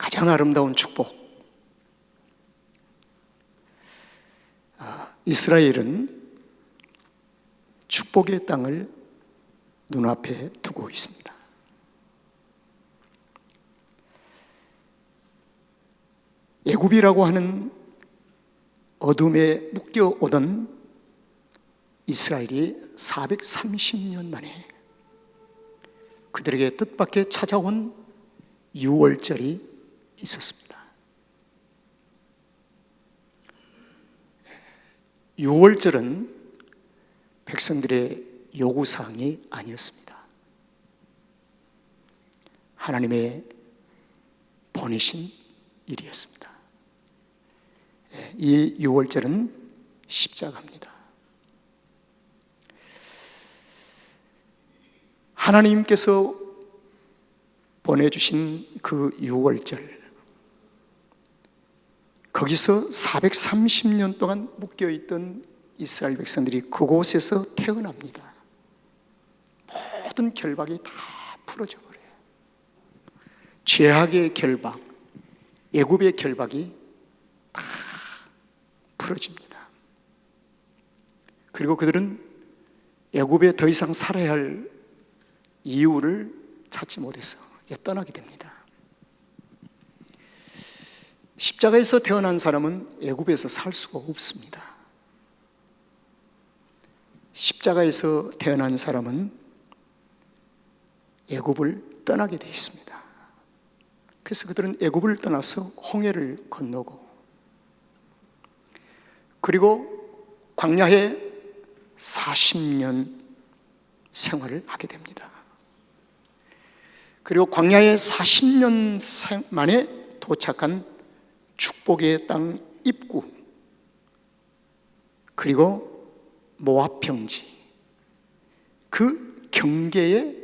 가장 아름다운 축복. 이스라엘은 축복의 땅을 눈앞에 두고 있습니다. 애굽이라고 하는 어둠에 묶여오던 이스라엘이 430년 만에 그들에게 뜻밖의 찾아온 유월절이 있었습니다. 유월절은 백성들의 요구사항이 아니었습니다. 하나님의 보내신 일이었습니다. 이 유월절은 십자가입니다. 하나님께서 보내주신 그 유월절, 거기서 430년 동안 묶여있던 이스라엘 백성들이 그곳에서 태어납니다. 모든 결박이 다 풀어져 버려요. 죄악의 결박, 애굽의 결박이 다 풀어집니다. 그리고 그들은 애굽에 더 이상 살아야 할 이유를 찾지 못해서 떠나게 됩니다. 십자가에서 태어난 사람은 애굽에서 살 수가 없습니다. 십자가에서 태어난 사람은 애굽을 떠나게 되어 있습니다. 그래서 그들은 애굽을 떠나서 홍해를 건너고, 그리고 광야에 40년 생활을 하게 됩니다. 그리고 광야에 40년 만에 도착한 축복의 땅 입구, 그리고 모압 평지, 그 경계에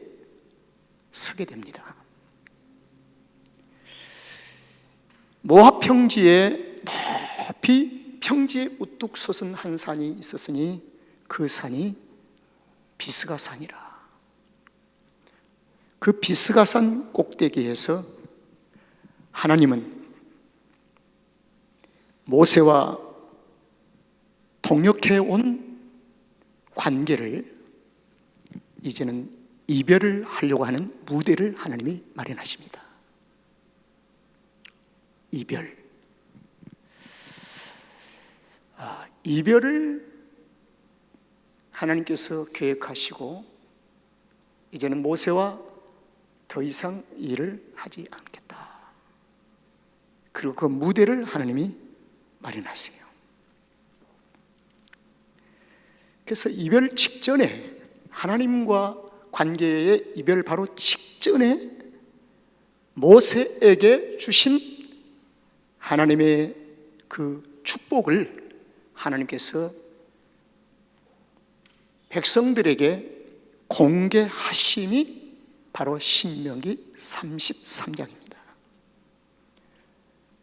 서게 됩니다. 모압 평지에 높이 평지에 우뚝 솟은 한 산이 있었으니 그 산이 비스가산이라. 그 비스가산 꼭대기에서 하나님은 모세와 동역해 온 관계를 이제는 이별을 하려고 하는 무대를 하나님이 마련하십니다. 이별. 이별을 하나님께서 계획하시고 이제는 모세와 더 이상 일을 하지 않겠다. 그리고 그 무대를 하나님이 마련하세요. 그래서 이별 직전에, 하나님과 관계의 이별 바로 직전에 모세에게 주신 하나님의 그 축복을 하나님께서 백성들에게 공개하심이 바로 신명기 33장입니다.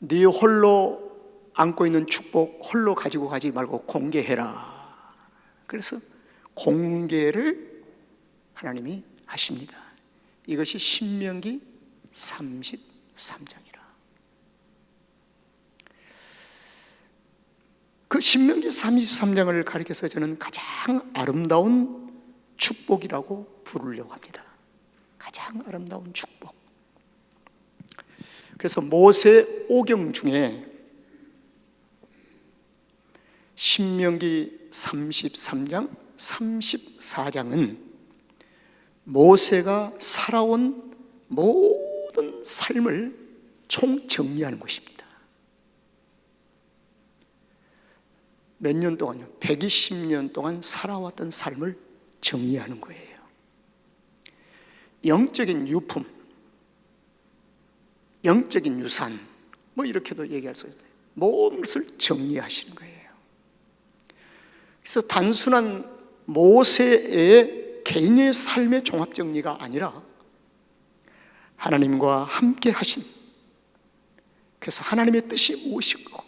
네 홀로 안고 있는 축복 홀로 가지고 가지 말고 공개해라. 그래서 공개를 하나님이 하십니다. 이것이 신명기 33장이라. 그 신명기 33장을 가리켜서 저는 가장 아름다운 축복이라고 부르려고 합니다. 가장 아름다운 축복. 그래서 모세 오경 중에 신명기 33장, 34장은 모세가 살아온 모든 삶을 총정리하는 것입니다. 몇 년 동안요? 120년 동안 살아왔던 삶을 정리하는 거예요. 영적인 유품, 영적인 유산, 뭐 이렇게도 얘기할 수 있어요. 모든 것을 정리하시는 거예요. 그래서 단순한 모세의 개인의 삶의 종합 정리가 아니라 하나님과 함께 하신, 그래서 하나님의 뜻이 무엇이고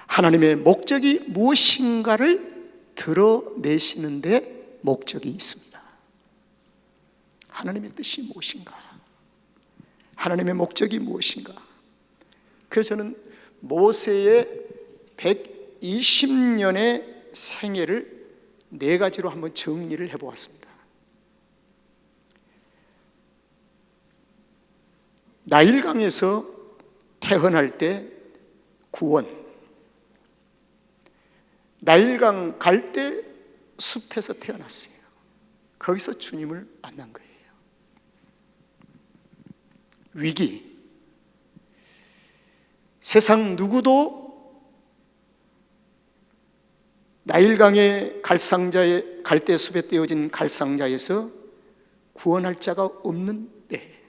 하나님의 목적이 무엇인가를 드러내시는데 목적이 있습니다. 하나님의 뜻이 무엇인가? 하나님의 목적이 무엇인가? 그래서 저는 모세의 120년의 생애를 네 가지로 한번 정리를 해보았습니다. 나일강에서 태어날 때 구원, 나일강 갈 때 숲에서 태어났어요. 거기서 주님을 만난 거예요. 위기, 세상 누구도 나일강의 갈상자에, 갈대숲에 떼어진 갈상자에서 구원할 자가 없는데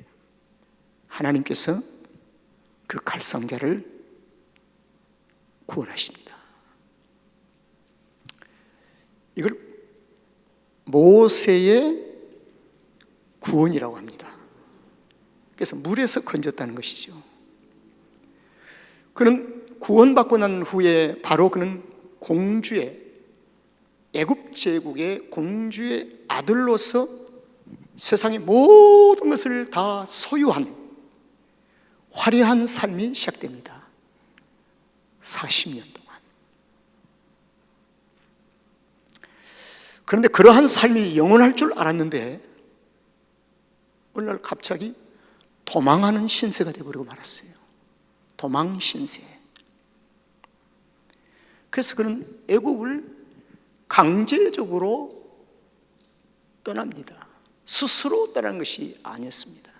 하나님께서 그 갈상자를 구원하십니다. 이걸 모세의 구원이라고 합니다. 그래서 물에서 건졌다는 것이죠. 그는 구원받고 난 후에 바로 그는 공주의, 애굽 제국의 공주의 아들로서 세상의 모든 것을 다 소유한 화려한 삶이 시작됩니다. 40년 동안. 그런데 그러한 삶이 영원할 줄 알았는데 어느 날 갑자기 도망하는 신세가 되어버리고 말았어요. 도망 신세. 그래서 그는 애굽을 강제적으로 떠납니다. 스스로 떠난 것이 아니었습니다.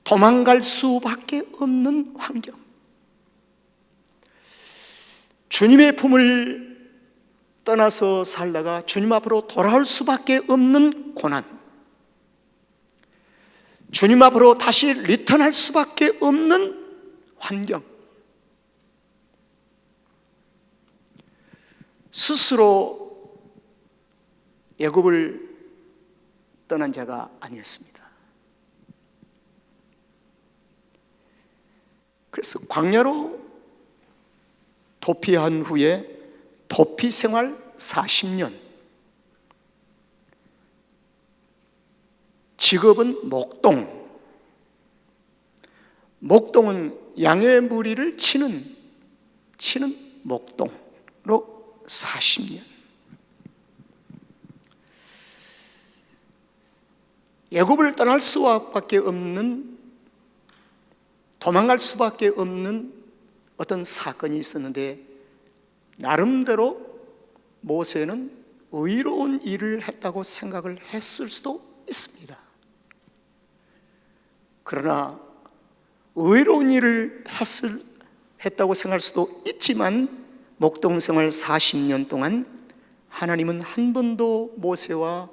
도망갈 수밖에 없는 환경, 주님의 품을 떠나서 살다가 주님 앞으로 돌아올 수밖에 없는 고난, 주님 앞으로 다시 리턴할 수밖에 없는 환경, 스스로 애굽을 떠난 자가 아니었습니다. 그래서 광야로 도피한 후에 도피 생활 40년, 직업은 목동. 목동은 양의 무리를 치는 목동으로 40년. 애굽을 떠날 수밖에 없는, 도망갈 수밖에 없는 어떤 사건이 있었는데 나름대로 모세는 의로운 일을 했다고 생각을 했을 수도 있습니다. 그러나 의로운 일을 했다고 생각할 수도 있지만 목동 생활 40년 동안 하나님은 한 번도 모세와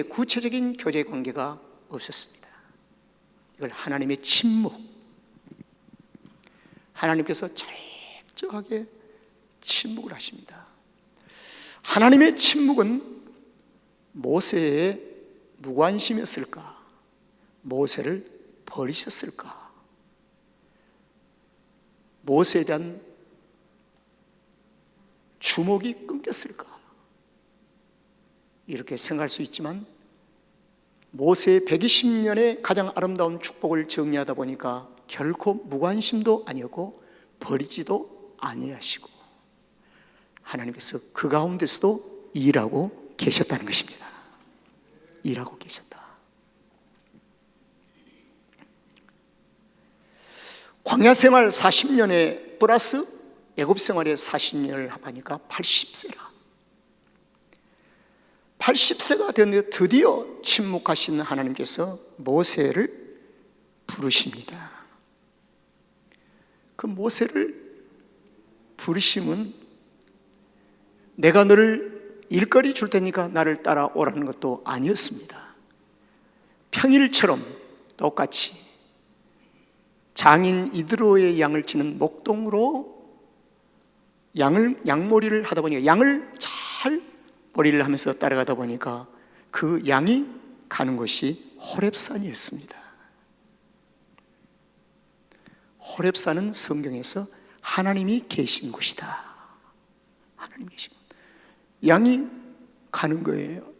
구체적인 교제 관계가 없었습니다. 이걸 하나님의 침묵, 하나님께서 철저하게 침묵을 하십니다. 하나님의 침묵은 모세의 무관심이었을까? 모세를 버리셨을까? 모세에 대한 주목이 끊겼을까? 이렇게 생각할 수 있지만 모세의 120년의 가장 아름다운 축복을 정리하다 보니까 결코 무관심도 아니었고 버리지도 아니하시고 하나님께서 그 가운데서도 일하고 계셨다는 것입니다. 일하고 계셨다. 광야 생활 40년에 플러스 애굽 생활에 40년을 합하니까 80세라. 80세가 되었는데 드디어 침묵하신 하나님께서 모세를 부르십니다. 그 모세를 부르심은 내가 너를 일거리 줄 테니까 나를 따라오라는 것도 아니었습니다. 평일처럼 똑같이 장인 이드로의 양을 치는 목동으로 양몰이를 하다 보니까 양을 잘 머리를 하면서 따라가다 보니까 그 양이 가는 곳이 호렙산이었습니다. 호렙산은 성경에서 하나님이 계신 곳이다. 하나님 계신 곳. 양이 가는 거예요.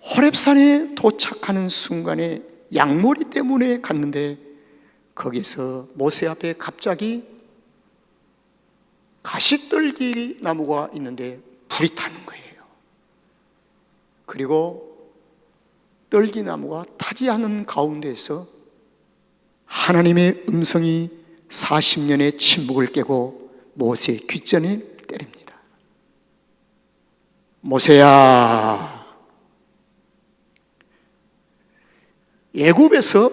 호렙산에 도착하는 순간에 양모리 때문에 갔는데 거기서 모세 앞에 갑자기 가시떨기 나무가 있는데 불이 타는 거예요. 그리고 떨기나무가 타지 않은 가운데에서 하나님의 음성이 40년의 침묵을 깨고 모세의 귓전에 때립니다. 모세야, 애굽에서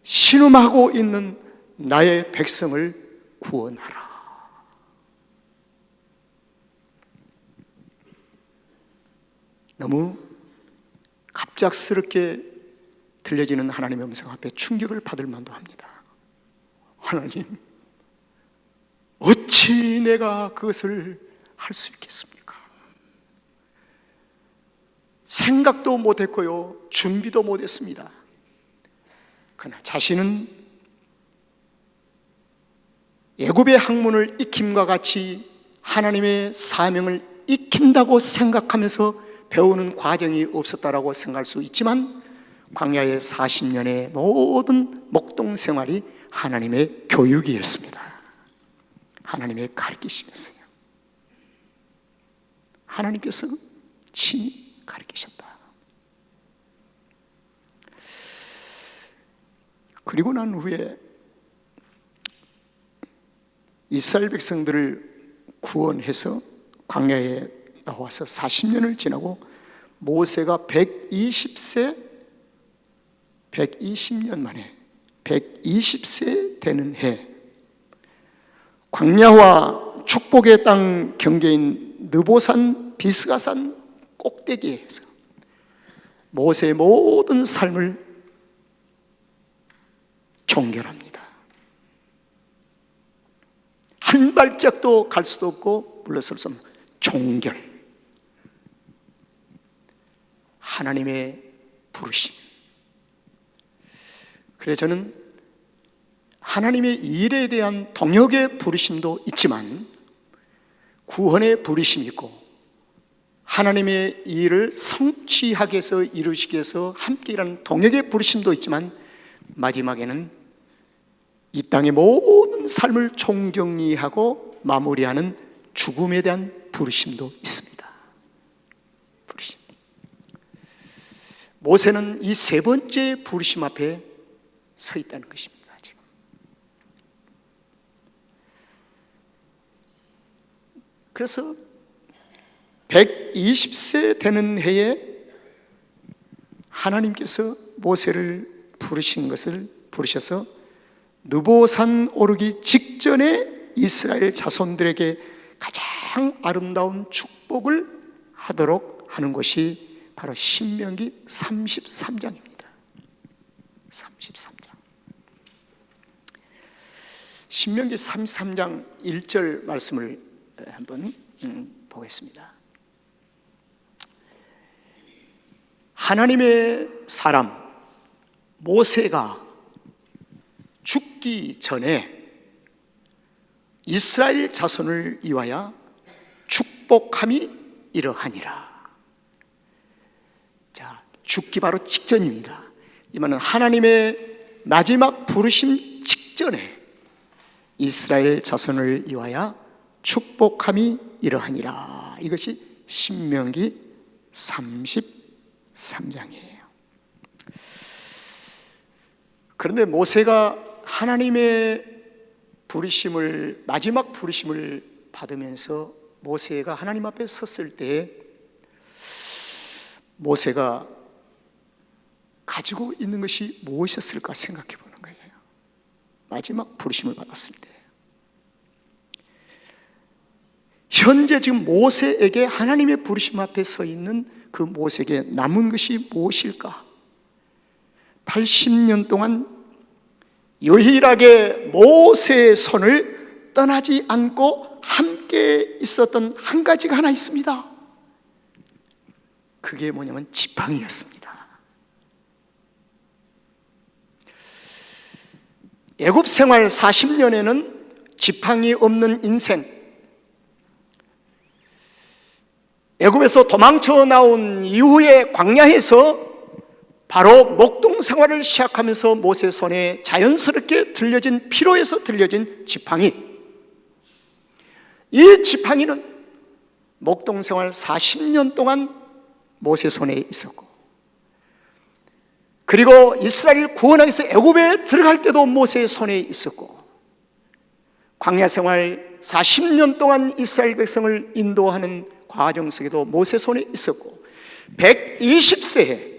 신음하고 있는 나의 백성을 구원하라. 너무 갑작스럽게 들려지는 하나님의 음성 앞에 충격을 받을 만도 합니다. 하나님, 어찌 내가 그것을 할 수 있겠습니까? 생각도 못했고요, 준비도 못했습니다. 그러나 자신은 애굽의 학문을 익힘과 같이 하나님의 사명을 익힌다고 생각하면서 배우는 과정이 없었다라고 생각할 수 있지만 광야의 40년의 모든 목동 생활이 하나님의 교육이었습니다. 하나님의 가르치심이었어요. 하나님께서 친히 가르치셨다. 그리고 난 후에 이스라엘 백성들을 구원해서 광야에 나와서 40년을 지나고 모세가 120년 만에 120세 되는 해, 광야와 축복의 땅 경계인 느보산 비스가산 꼭대기에서 모세의 모든 삶을 종결합니다. 한 발짝도 갈 수도 없고 물러설 수 없는 종결. 하나님의 부르심. 그래서 저는 하나님의 일에 대한 동역의 부르심도 있지만 구원의 부르심이 있고 하나님의 일을 성취하기 위해서 이루시기 위해서 함께 일하는 동역의 부르심도 있지만 마지막에는 이 땅의 모든 삶을 총정리하고 마무리하는 죽음에 대한 부르심도 있습니다. 부르심. 모세는 이 세 번째 부르심 앞에 서 있다는 것입니다. 지금. 그래서 120세 되는 해에 하나님께서 모세를 부르셔서 느보산 오르기 직전에 이스라엘 자손들에게 가장 아름다운 축복을 하도록 하는 것이 바로 신명기 33장입니다. 33장. 신명기 33장 1절 말씀을 한번 보겠습니다. 하나님의 사람 모세가 죽기 전에 이스라엘 자손을 위하여 축복함이 이러하니라. 자, 죽기 바로 직전입니다. 이 말은 하나님의 마지막 부르심 직전에 이스라엘 자손을 위하여 축복함이 이러하니라. 이것이 신명기 33장이에요. 그런데 모세가 하나님의 부르심을, 마지막 부르심을 받으면서 모세가 하나님 앞에 섰을 때 모세가 가지고 있는 것이 무엇이었을까 생각해 보는 거예요. 마지막 부르심을 받았을 때 현재 지금 모세에게 하나님의 부르심 앞에 서 있는 그 모세에게 남은 것이 무엇일까? 80년 동안 유일하게 모세의 손을 떠나지 않고 함께 있었던 한 가지가 하나 있습니다. 그게 뭐냐면 지팡이였습니다. 애굽 생활 40년에는 지팡이 없는 인생, 애굽에서 도망쳐 나온 이후에 광야에서 바로 목동 생활을 시작하면서 모세 손에 자연스럽게 들려진, 피로에서 들려진 지팡이. 이 지팡이는 목동 생활 40년 동안 모세 손에 있었고, 그리고 이스라엘을 구원하기 위해서 애굽에 들어갈 때도 모세의 손에 있었고, 광야 생활 40년 동안 이스라엘 백성을 인도하는 과정 속에도 모세 손에 있었고, 120세에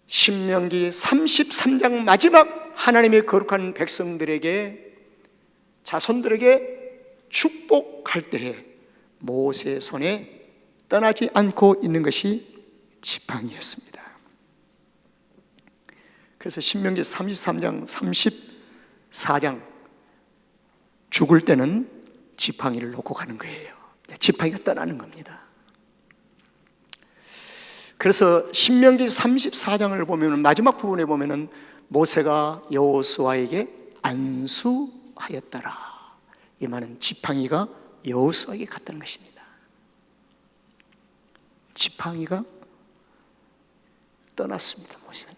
신명기 33장 마지막 하나님의 거룩한 백성들에게, 자손들에게 축복할 때에 모세의 손에 떠나지 않고 있는 것이 지팡이였습니다. 그래서 신명기 33장 34장 죽을 때는 지팡이를 놓고 가는 거예요. 지팡이가 떠나는 겁니다. 그래서 신명기 34장을 보면, 마지막 부분에 보면은 모세가 여호수아에게 안수하였더라. 이 말은 지팡이가 여호수아에게 갔다는 것입니다. 지팡이가 떠났습니다, 모세는.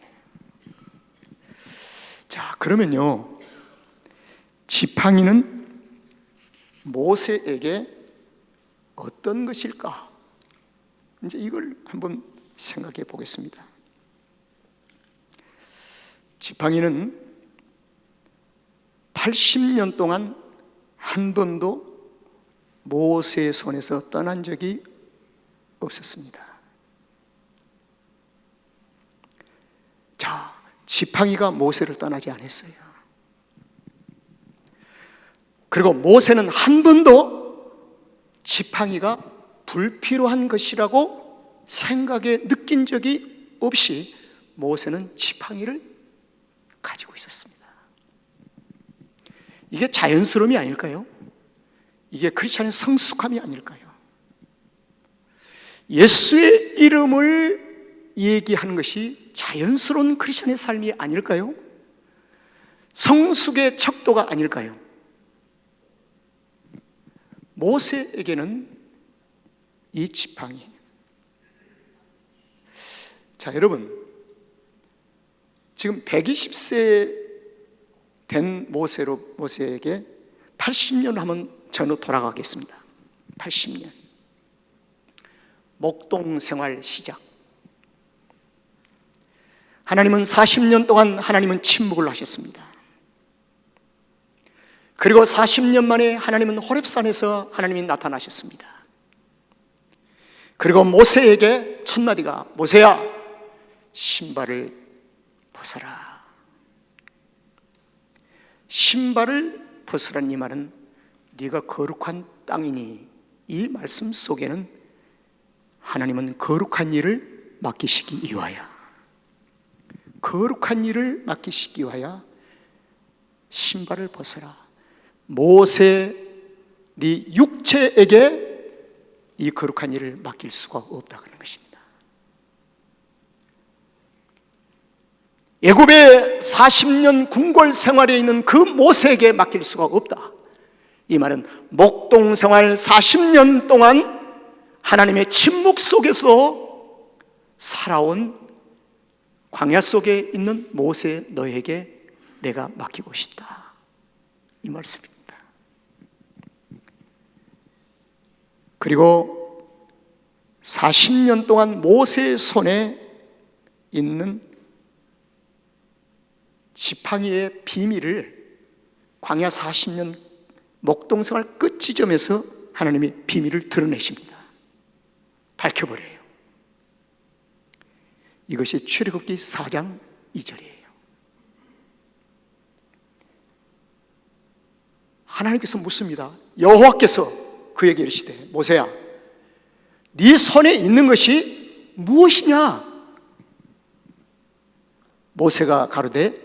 자, 그러면요, 지팡이는 모세에게 어떤 것일까? 이제 이걸 한번 생각해 보겠습니다. 지팡이는 80년 동안 한 번도 모세의 손에서 떠난 적이 없었습니다. 자, 지팡이가 모세를 떠나지 않았어요. 그리고 모세는 한 번도 지팡이가 불필요한 것이라고 생각에 느낀 적이 없이 모세는 지팡이를 가지고 있었습니다. 이게 자연스러움이 아닐까요? 이게 크리스찬의 성숙함이 아닐까요? 예수의 이름을 얘기하는 것이 자연스러운 크리스찬의 삶이 아닐까요? 성숙의 척도가 아닐까요? 모세에게는 이 지팡이. 자, 여러분, 지금 120세 된 모세에게 80년 하면 전후 돌아가겠습니다. 80년. 목동 생활 시작. 하나님은 40년 동안 하나님은 침묵을 하셨습니다. 그리고 40년 만에 하나님은 호렙산에서 하나님이 나타나셨습니다. 그리고 모세에게 첫 마디가, 모세야, 신발을 벗어라. 신발을 벗으라는 이 말은 네가 거룩한 땅이니, 이 말씀 속에는 하나님은 거룩한 일을 맡기시기 위하여, 거룩한 일을 맡기시기 위하여 신발을 벗어라. 모세 네 육체에게 이 거룩한 일을 맡길 수가 없다는 것입니다. 애굽의 40년 궁궐 생활에 있는 그 모세에게 맡길 수가 없다. 이 말은 목동 생활 40년 동안 하나님의 침묵 속에서 살아온 광야 속에 있는 모세 너에게 내가 맡기고 싶다. 이 말씀입니다. 그리고 40년 동안 모세의 손에 있는 지팡이의 비밀을 광야 40년 목동생활 끝 지점에서 하나님이 비밀을 드러내십니다. 밝혀버려요. 이것이 출애굽기 4장 2절이에요. 하나님께서 묻습니다. 여호와께서 그에게 이르시되, 모세야, 네 손에 있는 것이 무엇이냐? 모세가 가로되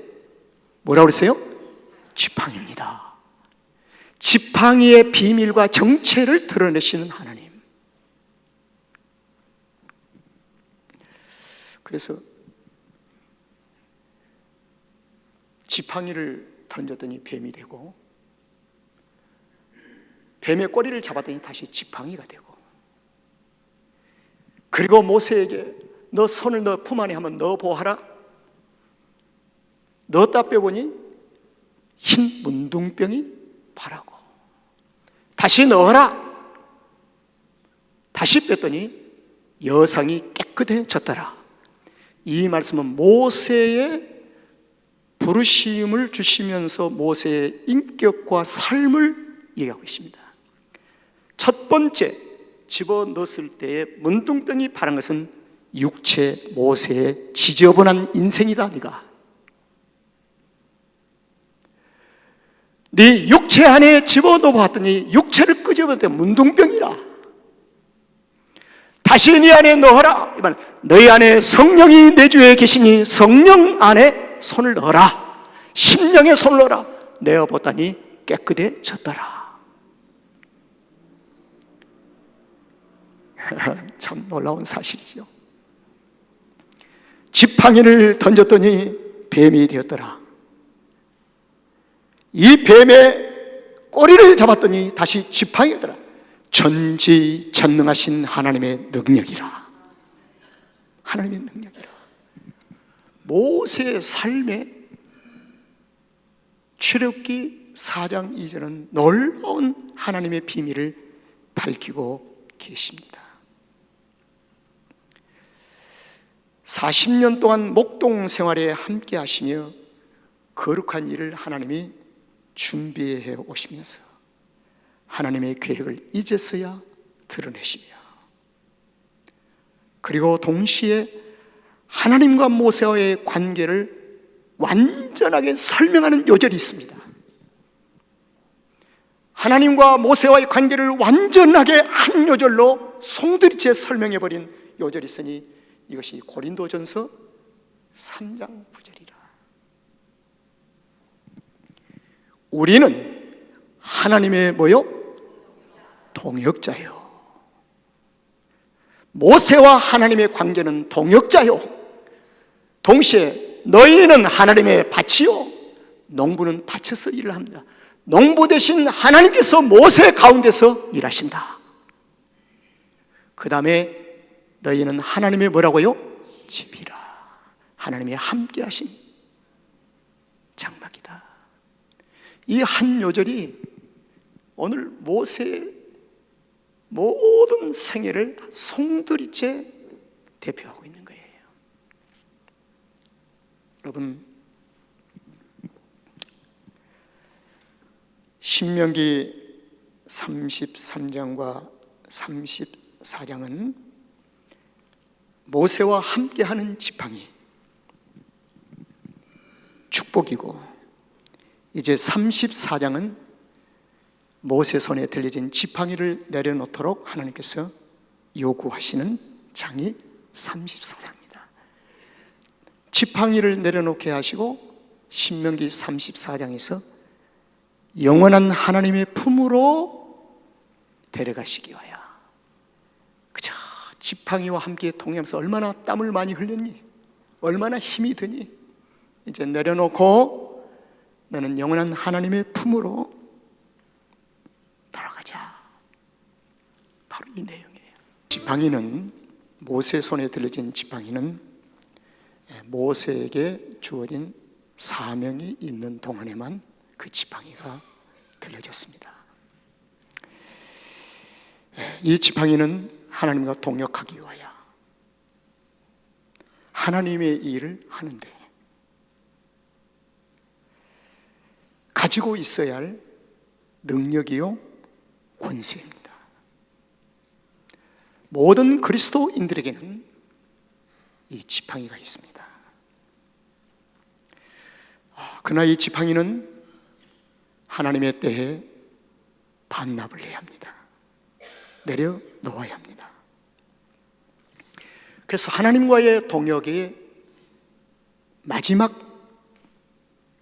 뭐라고 그랬어요? 지팡이입니다. 지팡이의 비밀과 정체를 드러내시는 하나님. 그래서 지팡이를 던졌더니 뱀이 되고, 뱀의 꼬리를 잡았더니 다시 지팡이가 되고, 그리고 모세에게 너 손을 너 품 안에 한번 넣어 보아라. 넣었다 빼보니 흰 문둥병이 바라고. 다시 넣어라. 다시 뺐더니 여상이 깨끗해졌더라. 이 말씀은 모세의 부르심을 주시면서 모세의 인격과 삶을 얘기하고 있습니다. 첫 번째, 집어넣었을 때에 문둥병이 바란 것은 육체 모세의 지저분한 인생이다. 네 육체 안에 집어넣어 봤더니 육체를 끄집어낼 문둥병이라. 다시 네 안에 넣어라. 이 말, 너희 안에 성령이 내주에 계시니 성령 안에 손을 넣어라. 심령에 손을 넣어라. 내어보다니 깨끗해졌더라. 참 놀라운 사실이죠. 지팡이를 던졌더니 뱀이 되었더라. 이 뱀의 꼬리를 잡았더니 다시 지팡이더라. 전지전능하신 하나님의 능력이라. 하나님의 능력이라. 모세의 삶에 출애굽기 4장 2절은 놀라운 하나님의 비밀을 밝히고 계십니다. 40년 동안 목동 생활에 함께 하시며 거룩한 일을 하나님이 준비해 오시면서 하나님의 계획을 이제서야 드러내시며, 그리고 동시에 하나님과 모세와의 관계를 완전하게 설명하는 요절이 있습니다. 하나님과 모세와의 관계를 완전하게 한 요절로 송두리째 설명해버린 요절이 있으니 이것이 고린도전서 3장 9절이라. 우리는 하나님의 뭐요? 동역자요. 모세와 하나님의 관계는 동역자요. 동시에 너희는 하나님의 밭이요, 농부는 밭에서 일을 합니다. 농부 대신 하나님께서 모세 가운데서 일하신다. 그 다음에 너희는 하나님의 뭐라고요? 집이라. 하나님이 함께 하신 장막이다. 이 한 요절이 오늘 모세의 모든 생애를 송두리째 대표하고 있는 거예요. 여러분, 신명기 33장과 34장은 모세와 함께하는 지팡이, 축복이고, 이제 34장은 모세 손에 들려진 지팡이를 내려놓도록 하나님께서 요구하시는 장이 34장입니다. 지팡이를 내려놓게 하시고 신명기 34장에서 영원한 하나님의 품으로 데려가시기 위하여, 그저 지팡이와 함께 동행하면서 얼마나 땀을 많이 흘렸니? 얼마나 힘이 드니? 이제 내려놓고 너는 영원한 하나님의 품으로 돌아가자. 바로 이 내용이에요. 지팡이는, 모세 손에 들려진 지팡이는 모세에게 주어진 사명이 있는 동안에만 그 지팡이가 들려졌습니다. 이 지팡이는 하나님과 동역하기 위하여 하나님의 일을 하는데 가지고 있어야 할 능력이요, 권세입니다. 모든 그리스도인들에게는 이 지팡이가 있습니다. 그러나 이 지팡이는 하나님의 때에 반납을 해야 합니다. 내려놓아야 합니다. 그래서 하나님과의 동역의 마지막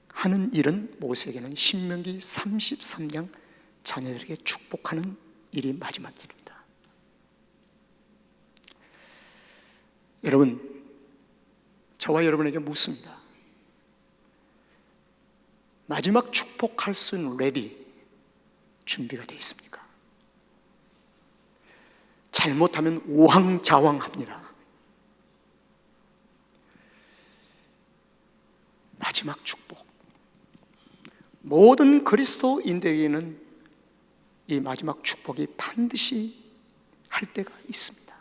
하는 일은 모세에게는 신명기 33장 자녀들에게 축복하는 일이 마지막 일입니다. 여러분, 저와 여러분에게 묻습니다. 마지막 축복할 수 있는 레디, 준비가 되어 있습니까? 잘못하면 우왕좌왕합니다. 마지막 축복. 모든 그리스도인들에게는 이 마지막 축복이 반드시 할 때가 있습니다.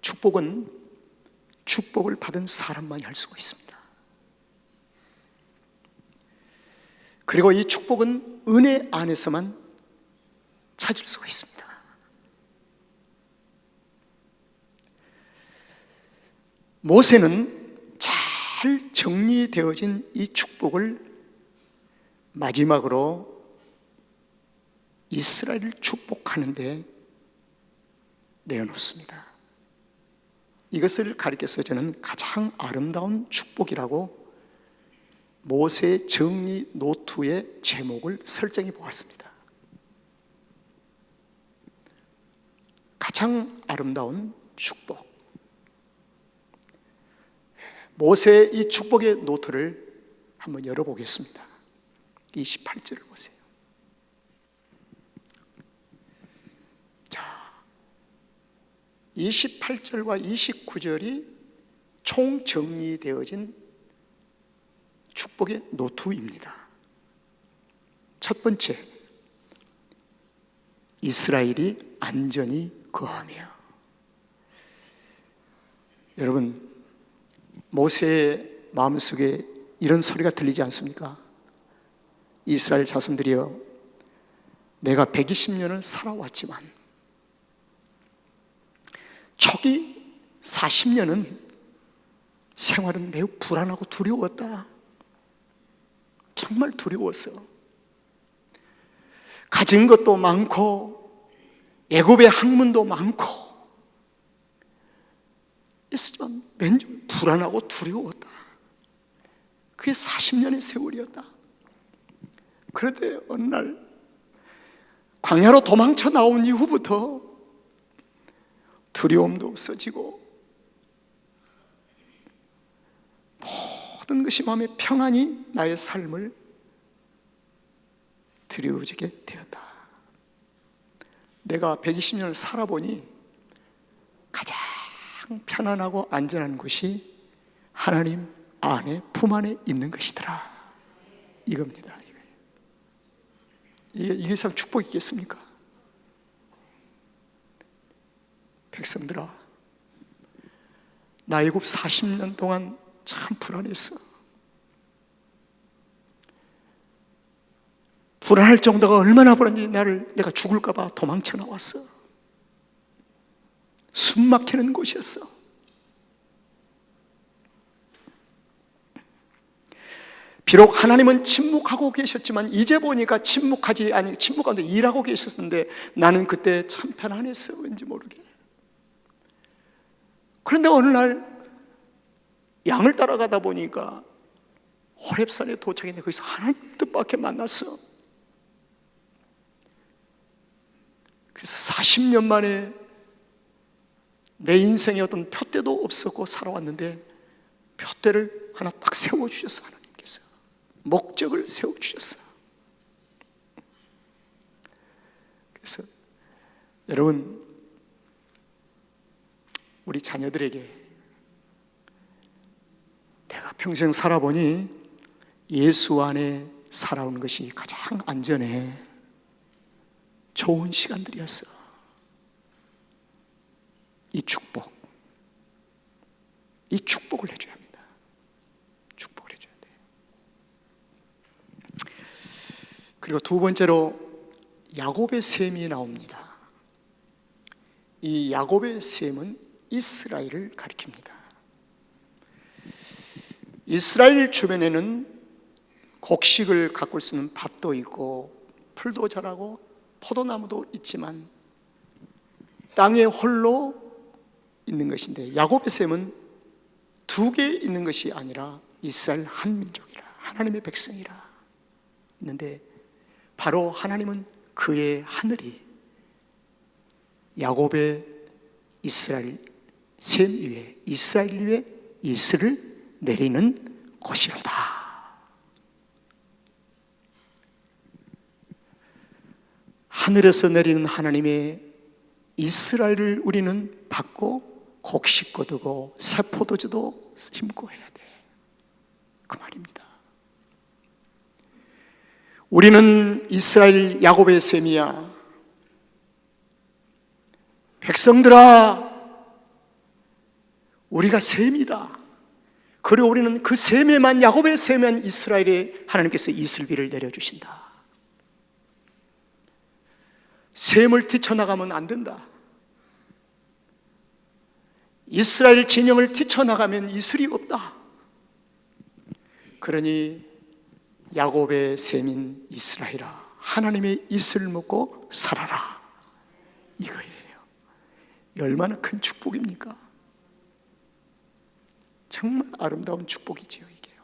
축복은 축복을 받은 사람만이 할 수가 있습니다. 그리고 이 축복은 은혜 안에서만 찾을 수가 있습니다. 모세는 잘 정리되어진 이 축복을 마지막으로 이스라엘을 축복하는데 내어놓습니다. 이것을 가리켜서 저는 가장 아름다운 축복이라고 모세 정리 노트의 제목을 설정해 보았습니다. 가장 아름다운 축복. 모세의 이 축복의 노트를 한번 열어보겠습니다. 28절을 보세요. 자, 28절과 29절이 총 정리되어진 축복의 노트입니다. 첫 번째, 이스라엘이 안전히 거하며. 여러분, 모세의 마음속에 이런 소리가 들리지 않습니까? 이스라엘 자손들이여, 내가 120년을 살아왔지만 초기 40년은 생활은 매우 불안하고 두려웠다. 정말 두려웠어. 가진 것도 많고 애굽의 학문도 많고 있었지만 맨날 불안하고 두려웠다. 그게 40년의 세월이었다. 그런데 어느 날 광야로 도망쳐 나온 이후부터 두려움도 없어지고 모든 것이 마음의 평안이 나의 삶을 드리워지게 되었다. 내가 120년을 살아보니 가장 편안하고 안전한 것이 하나님 안에 품 안에 있는 것이더라. 이겁니다. 이게 이상 축복이 있겠습니까? 백성들아, 나 애굽 40년 동안 참 불안했어. 불안할 정도가 얼마나 불안한지 내가 죽을까 봐 도망쳐 나왔어. 숨 막히는 곳이었어. 비록 하나님은 침묵하고 계셨지만 이제 보니까 침묵하는데 일하고 계셨는데 나는 그때 참 편안했어. 왠지 모르게. 그런데 어느 날 양을 따라가다 보니까 호렙산에 도착했는데 거기서 하나님 뜻밖에 만났어. 그래서 40년 만에 내 인생에 어떤 표대도 없었고 살아왔는데 표대를 하나 딱 세워주셨어. 하나님께서 목적을 세워주셨어. 그래서 여러분, 우리 자녀들에게 내가 평생 살아보니 예수 안에 살아오는 것이 가장 안전해. 좋은 시간들이었어. 이 축복을 해줘야 합니다. 축복을 해줘야 돼. 그리고 두 번째로 야곱의 셈이 나옵니다. 이 야곱의 셈은 이스라엘을 가리킵니다. 이스라엘 주변에는 곡식을 가꿀 수 있는 밭도 있고 풀도 자라고 포도나무도 있지만 땅에 홀로 있는 것인데, 야곱의 셈은 두 개 있는 것이 아니라 이스라엘 한 민족이라, 하나님의 백성이라 있는데, 바로 하나님은 그의 하늘이 야곱의 이스라엘 셈 위에, 이스라엘 위에 이슬을 내리는 것이로다. 하늘에서 내리는 하나님의 이스라엘을 우리는 받고 곡식 거두고 새 포도주도 심고 해야 돼. 그 말입니다. 우리는 이스라엘 야곱의 셈이야. 백성들아, 우리가 셈이다. 그리고 우리는 그 셈에만, 야곱의 셈에만 이스라엘에 하나님께서 이슬비를 내려주신다. 셈을 뛰쳐나가면 안 된다. 이스라엘 진영을 뛰쳐나가면 이슬이 없다. 그러니 야곱의 셈인 이스라엘아, 하나님의 이슬 먹고 살아라, 이거예요. 얼마나 큰 축복입니까? 정말 아름다운 축복이지요, 이게요.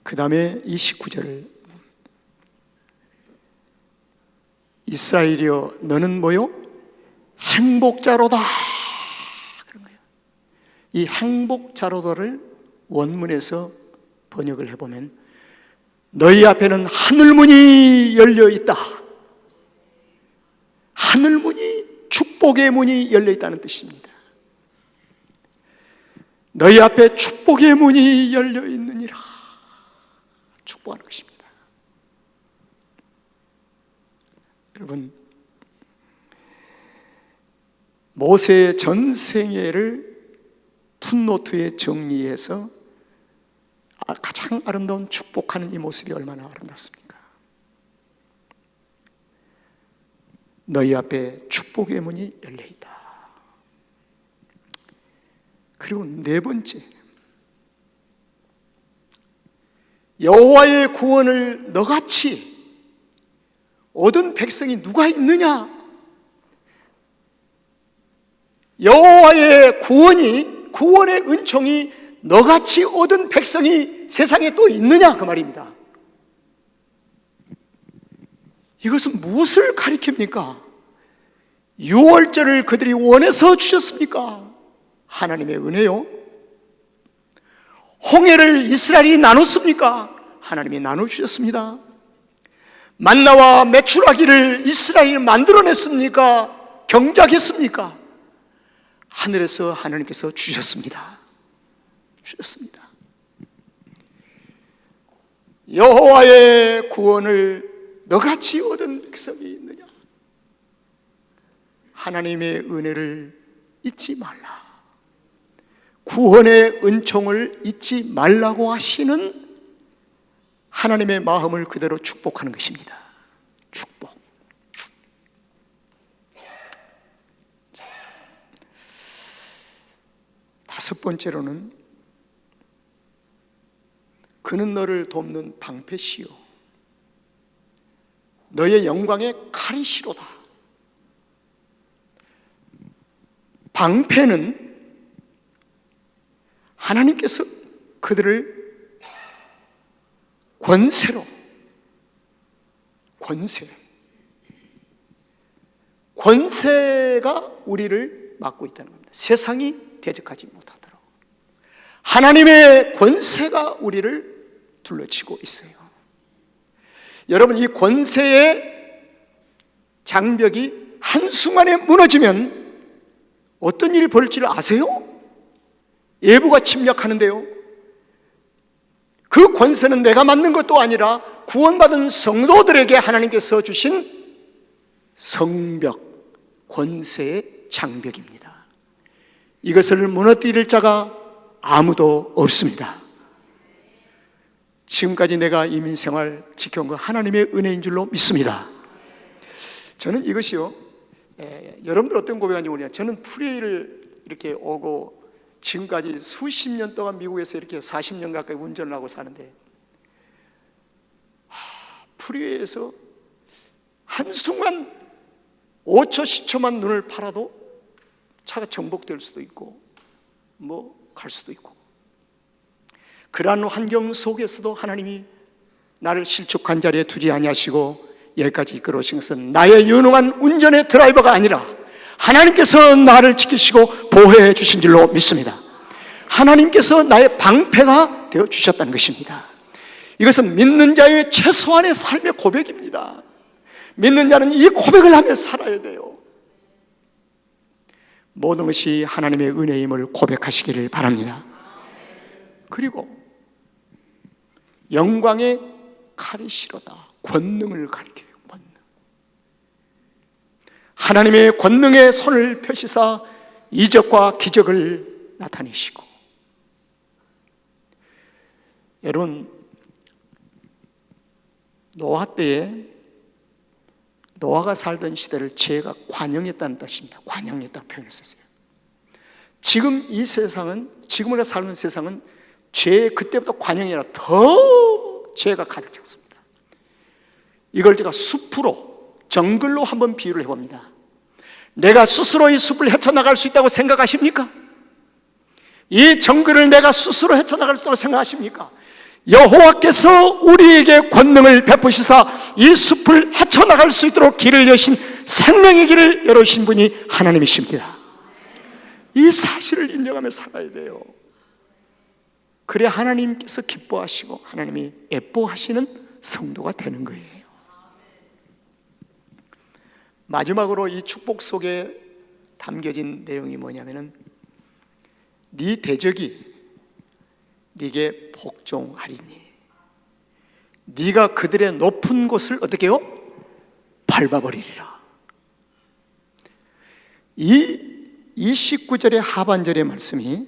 그 다음에 이 19절을, 이스라엘이여 너는 뭐요? 행복자로다, 그런 거예요. 이 행복자로다를 원문에서 번역을 해보면 너희 앞에는 하늘문이 열려있다. 하늘문이, 축복의 문이 열려있다는 뜻입니다. 너희 앞에 축복의 문이 열려있느니라. 축복하는 것입니다. 여러분, 모세의 전생애를 풋노트에 정리해서 가장 아름다운 축복하는 이 모습이 얼마나 아름답습니까? 너희 앞에 축복의 문이 열려있다. 그리고 네 번째, 여호와의 구원을 너같이 얻은 백성이 누가 있느냐? 여호와의 구원의 은총이 너같이 얻은 백성이 세상에 또 있느냐, 그 말입니다. 이것은 무엇을 가리킵니까? 유월절을 그들이 원해서 주셨습니까? 하나님의 은혜요. 홍해를 이스라엘이 나눴습니까? 하나님이 나눠주셨습니다. 만나와 메추라기를 이스라엘이 만들어냈습니까? 경작했습니까? 하늘에서 하나님께서 주셨습니다. 여호와의 구원을 너같이 얻은 백성이 있느냐? 하나님의 은혜를 잊지 말라. 구원의 은총을 잊지 말라고 하시는 하나님의 마음을 그대로 축복하는 것입니다. 축복. 다섯 번째로는 그는 너를 돕는 방패시요 너의 영광의 칼이시로다. 방패는 하나님께서 그들을 권세가 우리를 막고 있다는 겁니다. 세상이 대적하지 못하도록 하나님의 권세가 우리를 둘러치고 있어요. 여러분, 이 권세의 장벽이 한순간에 무너지면 어떤 일이 벌어질지 아세요? 예부가 침략하는데요, 그 권세는 내가 만든 것도 아니라 구원받은 성도들에게 하나님께서 주신 성벽, 권세의 장벽입니다. 이것을 무너뜨릴 자가 아무도 없습니다. 지금까지 내가 이민생활 지켜온 거 하나님의 은혜인 줄로 믿습니다. 저는 이것이요, 여러분들 어떤 고백하는지 모르겠어요. 저는 프레이를 이렇게 오고 지금까지 수십 년 동안 미국에서 이렇게 40년 가까이 운전을 하고 사는데, 프리웨이에서 한순간 5초 10초만 눈을 팔아도 차가 정복될 수도 있고 갈 수도 있고, 그러한 환경 속에서도 하나님이 나를 실족한 자리에 두지 아니하시고 여기까지 이끌어오신 것은 나의 유능한 운전의 드라이버가 아니라 하나님께서 나를 지키시고 보호해 주신 줄로 믿습니다. 하나님께서 나의 방패가 되어 주셨다는 것입니다. 이것은 믿는 자의 최소한의 삶의 고백입니다. 믿는 자는 이 고백을 하며 살아야 돼요. 모든 것이 하나님의 은혜임을 고백하시기를 바랍니다. 그리고 영광의 칼이 실어다. 권능을 가리켜요. 권능. 하나님의 권능의 손을 펴시사 이적과 기적을 나타내시고, 여러분, 노아 때에 노아가 살던 시대를 죄가 관영했다는 뜻입니다. 관영했다고 표현했었어요. 지금 이 세상은, 지금 우리가 사는 세상은 죄 그때부터 관영이 아니라 더 죄가 가득 찼습니다. 이걸 제가 숲으로, 정글로 한번 비유를 해봅니다. 내가 스스로 이 숲을 헤쳐나갈 수 있다고 생각하십니까? 이 정글을 내가 스스로 헤쳐나갈 수 있다고 생각하십니까? 여호와께서 우리에게 권능을 베푸시사 이 숲을 헤쳐나갈 수 있도록 길을 여신, 생명의 길을 열어주신 분이 하나님이십니다. 이 사실을 인정하며 살아야 돼요. 그래야 하나님께서 기뻐하시고 하나님이 예뻐하시는 성도가 되는 거예요. 마지막으로 이 축복 속에 담겨진 내용이 뭐냐면은, 네 대적이 네게 복종하리니 네가 그들의 높은 곳을 어떻게 해요? 밟아버리리라. 이 19절의 하반절의 말씀이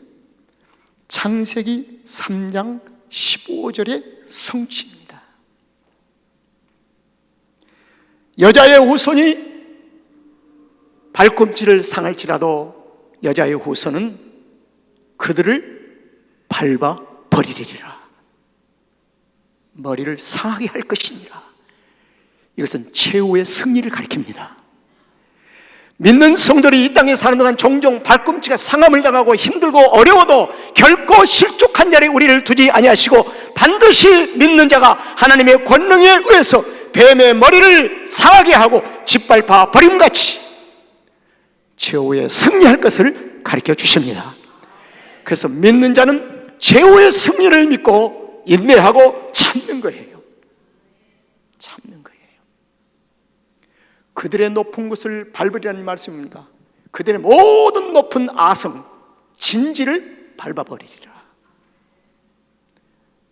창세기 3장 15절의 성취입니다. 여자의 후손이 발꿈치를 상할지라도 여자의 후손은 그들을 밟아버리리라. 머리를 상하게 할 것이니라. 이것은 최후의 승리를 가리킵니다. 믿는 성도들이 이 땅에 사는 동안 종종 발꿈치가 상함을 당하고 힘들고 어려워도 결코 실족한 자리에 우리를 두지 아니하시고, 반드시 믿는 자가 하나님의 권능에 의해서 뱀의 머리를 상하게 하고 짓밟아 버림같이 최후에 승리할 것을 가르쳐 주십니다. 그래서 믿는 자는 최후의 승리를 믿고 인내하고 참는 거예요. 참는 거예요. 그들의 높은 곳을 밟으리라는 말씀입니다. 그들의 모든 높은 아성, 진지를 밟아버리리라.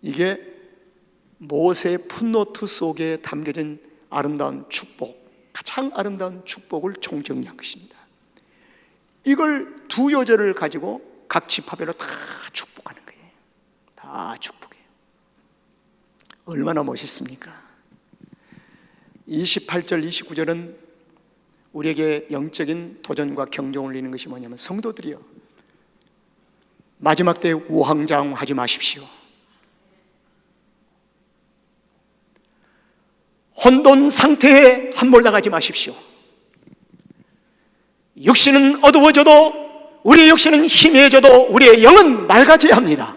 이게 모세의 풋노트 속에 담겨진 아름다운 축복, 가장 아름다운 축복을 총정리한 것입니다. 이걸 두 요절을 가지고 각 지파별로 다 축복하는 거예요. 다 축복해요. 얼마나 멋있습니까? 28절, 29절은 우리에게 영적인 도전과 경종을 울리는 것이 뭐냐면, 성도들이여, 마지막 때에 우왕좌왕하지 마십시오. 혼돈 상태에 함몰당하지 마십시오. 육신은 어두워져도, 우리의 육신은 희미해져도 우리의 영은 맑아져야 합니다.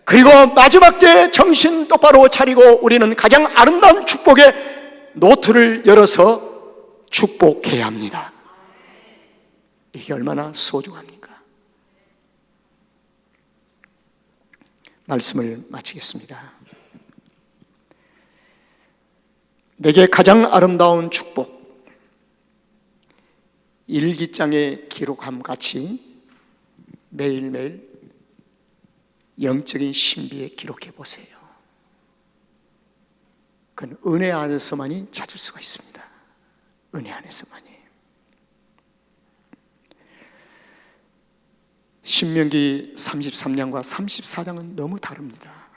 그리고 마지막 때 정신 똑바로 차리고 우리는 가장 아름다운 축복의 노트를 열어서 축복해야 합니다. 이게 얼마나 소중합니까? 말씀을 마치겠습니다. 내게 가장 아름다운 축복, 일기장에 기록함 같이 매일매일 영적인 신비에 기록해 보세요. 그건 은혜 안에서만이 찾을 수가 있습니다. 은혜 안에서만이. 신명기 33장과 34장은 너무 다릅니다.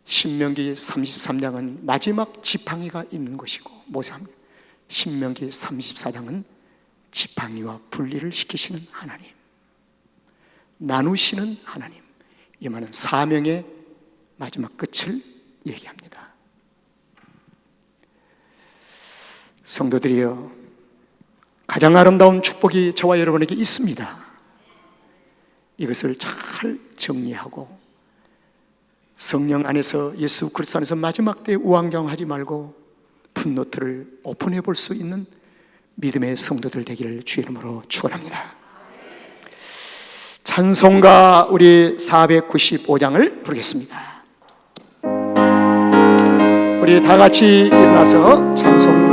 신명기 33장은 마지막 지팡이가 있는 것이고, 모세합니다. 신명기 34장은 지팡이와 분리를 시키시는 하나님, 나누시는 하나님, 이 말은 사명의 마지막 끝을 얘기합니다. 성도들이여, 가장 아름다운 축복이 저와 여러분에게 있습니다. 이것을 잘 정리하고 성령 안에서, 예수 그리스도 안에서 마지막 때 우왕좌왕하지 말고 풋노트를 오픈해 볼 수 있는 믿음의 성도들 되기를 주의 이름으로 축원합니다. 찬송가 우리 495장을 부르겠습니다. 우리 다 같이 일어나서 찬송